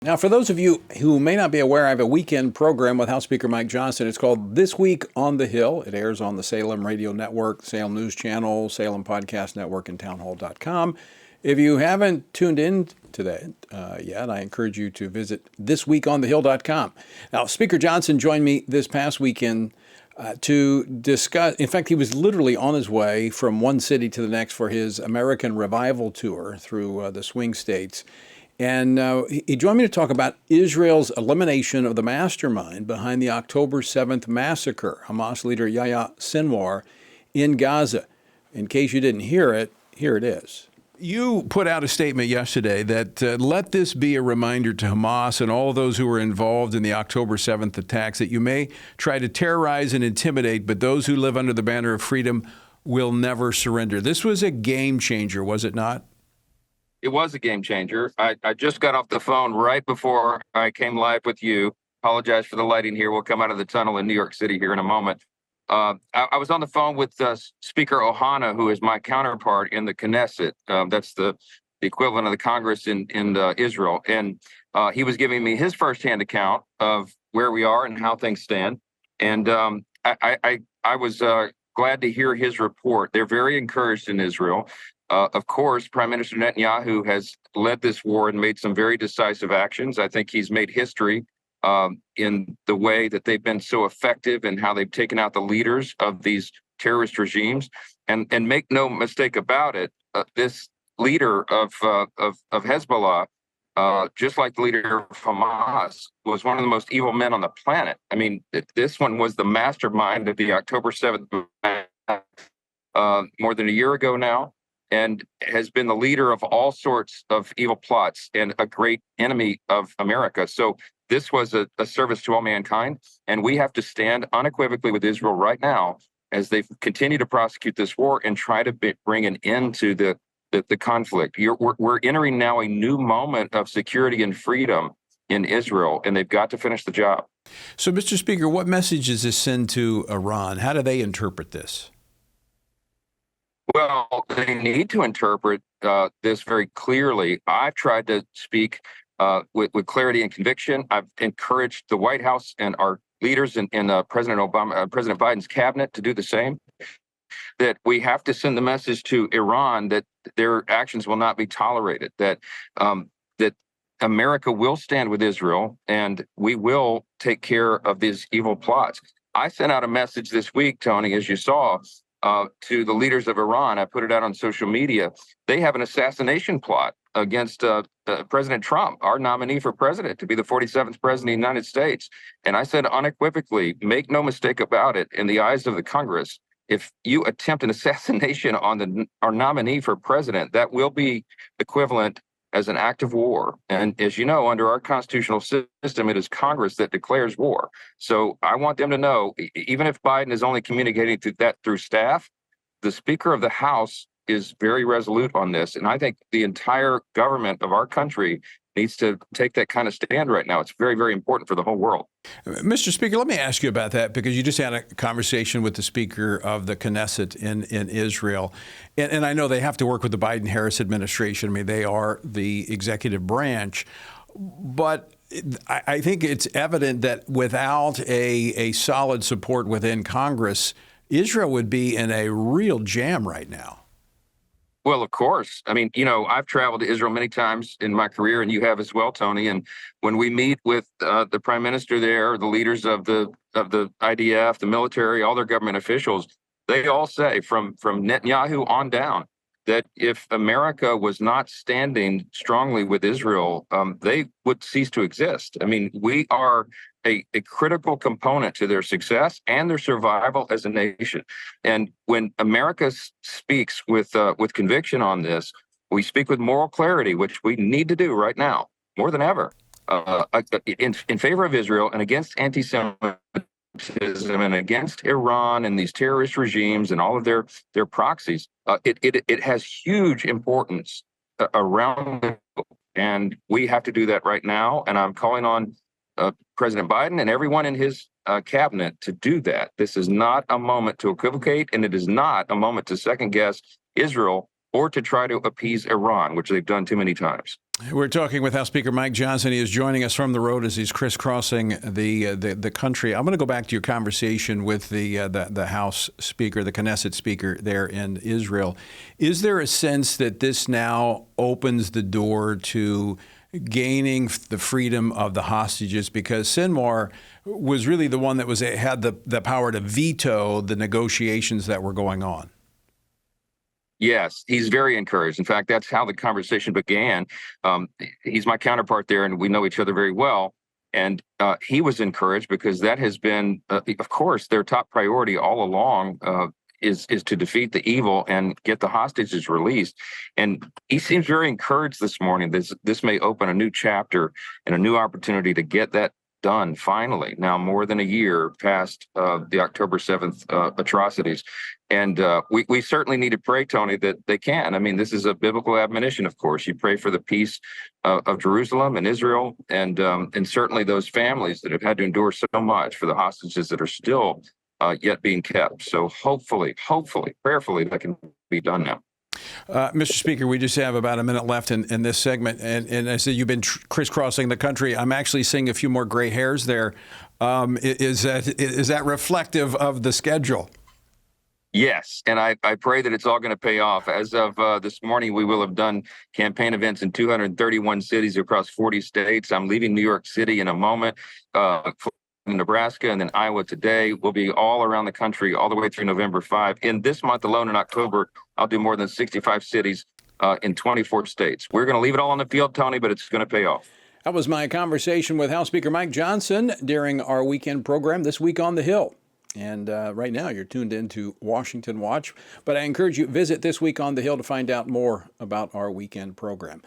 Now, for those of you who may not be aware, I have a weekend program with House Speaker Mike Johnson. It's called This Week on the Hill. It airs on the Salem Radio Network, Salem News Channel, Salem Podcast Network, and townhall.com. If you haven't tuned in to that yet, I encourage you to visit thisweekonthehill.com. Now, Speaker Johnson joined me this past weekend to discuss. In fact, he was literally on his way from one city to the next for his American Revival tour through the swing states. And he joined me to talk about Israel's elimination of the mastermind behind the October 7th massacre, Hamas leader Yahya Sinwar in Gaza. In case you didn't hear it, here it is. You put out a statement yesterday that let this be a reminder to Hamas and all those who were involved in the October 7th attacks that you may try to terrorize and intimidate, but those who live under the banner of freedom will never surrender. This was a game changer, was it not? It was a game changer. I just got off the phone right before I came live with you. Apologize for the lighting here. We'll come out of the tunnel in New York City here in a moment. I was on the phone with Speaker Ohana, who is my counterpart in the Knesset. That's the equivalent of the Congress in Israel. And he was giving me his firsthand account of where we are and how things stand. And I was glad to hear his report. They're very encouraged in Israel. Of course, Prime Minister Netanyahu has led this war and made some very decisive actions. I think he's made history in the way that they've been so effective and how they've taken out the leaders of these terrorist regimes. And make no mistake about it, this leader of Hezbollah, just like the leader of Hamas, was one of the most evil men on the planet. I mean, this one was the mastermind of the October 7th more than a year ago now, and has been the leader of all sorts of evil plots and a great enemy of America. So this was a service to all mankind, and we have to stand unequivocally with Israel right now as they continue to prosecute this war and try to bring an end to the conflict. We're entering now a new moment of security and freedom in Israel, and they've got to finish the job. So, Mr. Speaker, what message does this send to Iran? How do they interpret this? Well, they need to interpret this very clearly. I've tried to speak with clarity and conviction. I've encouraged the White House and our leaders in President Biden's cabinet to do the same. That we have to send the message to Iran that their actions will not be tolerated. That America will stand with Israel, and we will take care of these evil plots. I sent out a message this week, Tony, as you saw, to the leaders of Iran. I put it out on social media. They have an assassination plot against President Trump, our nominee for president, to be the 47th president of the United States. And I said unequivocally, make no mistake about it, in the eyes of the Congress, if you attempt an assassination on our nominee for president, that will be equivalent as an act of war. And as you know, under our constitutional system, it is Congress that declares war. So I want them to know, even if Biden is only communicating through staff, the Speaker of the House is very resolute on this. And I think the entire government of our country needs to take that kind of stand right now. It's very, very important for the whole world. Mr. Speaker, let me ask you about that, because you just had a conversation with the Speaker of the Knesset in Israel. And I know they have to work with the Biden-Harris administration. I mean, they are the executive branch. But I think it's evident that without a solid support within Congress, Israel would be in a real jam right now. Well, of course. I mean, I've traveled to Israel many times in my career, and you have as well, Tony. And when we meet with the prime minister there, the leaders of the IDF, the military, all their government officials, they all say from Netanyahu on down that if America was not standing strongly with Israel, they would cease to exist. I mean, we are a critical component to their success and their survival as a nation. And when America speaks with conviction on this, we speak with moral clarity, which we need to do right now more than ever, in favor of Israel and against anti-Semitism and against Iran and these terrorist regimes and all of their proxies. It has huge importance around the globe, and we have to do that right now. And I'm calling on President Biden and everyone in his cabinet to do that. This is not a moment to equivocate, and it is not a moment to second guess Israel or to try to appease Iran, which they've done too many times. We're talking with House Speaker Mike Johnson. He is joining us from the road as he's crisscrossing the country. I'm going to go back to your conversation with the House Speaker, the Knesset Speaker there in Israel. Is there a sense that this now opens the door to gaining the freedom of the hostages? Because Sinwar was really the one that had the power to veto the negotiations that were going on. Yes, he's very encouraged. In fact, that's how the conversation began. He's my counterpart there, and we know each other very well. And he was encouraged because that has been, of course, their top priority all along is to defeat the evil and get the hostages released. And he seems very encouraged this morning. This may open a new chapter and a new opportunity to get that done finally, now more than a year past the October 7th atrocities. And we certainly need to pray, Tony, that they can. I mean, this is a biblical admonition, of course. You pray for the peace of Jerusalem and Israel, and certainly those families that have had to endure so much, for the hostages that are still yet being kept. So hopefully, prayerfully, that can be done now. Mr. Speaker, we just have about a minute left in this segment. And I said you've been crisscrossing the country. I'm actually seeing a few more gray hairs there. Is that reflective of the schedule? Yes, and I pray that it's all going to pay off. As of this morning, we will have done campaign events in 231 cities across 40 states. I'm leaving New York City in a moment. Nebraska and then Iowa today. We'll be all around the country all the way through November 5. In this month alone, in October, I'll do more than 65 cities in 24 states. We're going to leave it all on the field, Tony, but it's going to pay off. That was my conversation with House Speaker Mike Johnson during our weekend program, This Week on the Hill. And right now you're tuned into Washington Watch. But I encourage you, visit This Week on the Hill to find out more about our weekend program.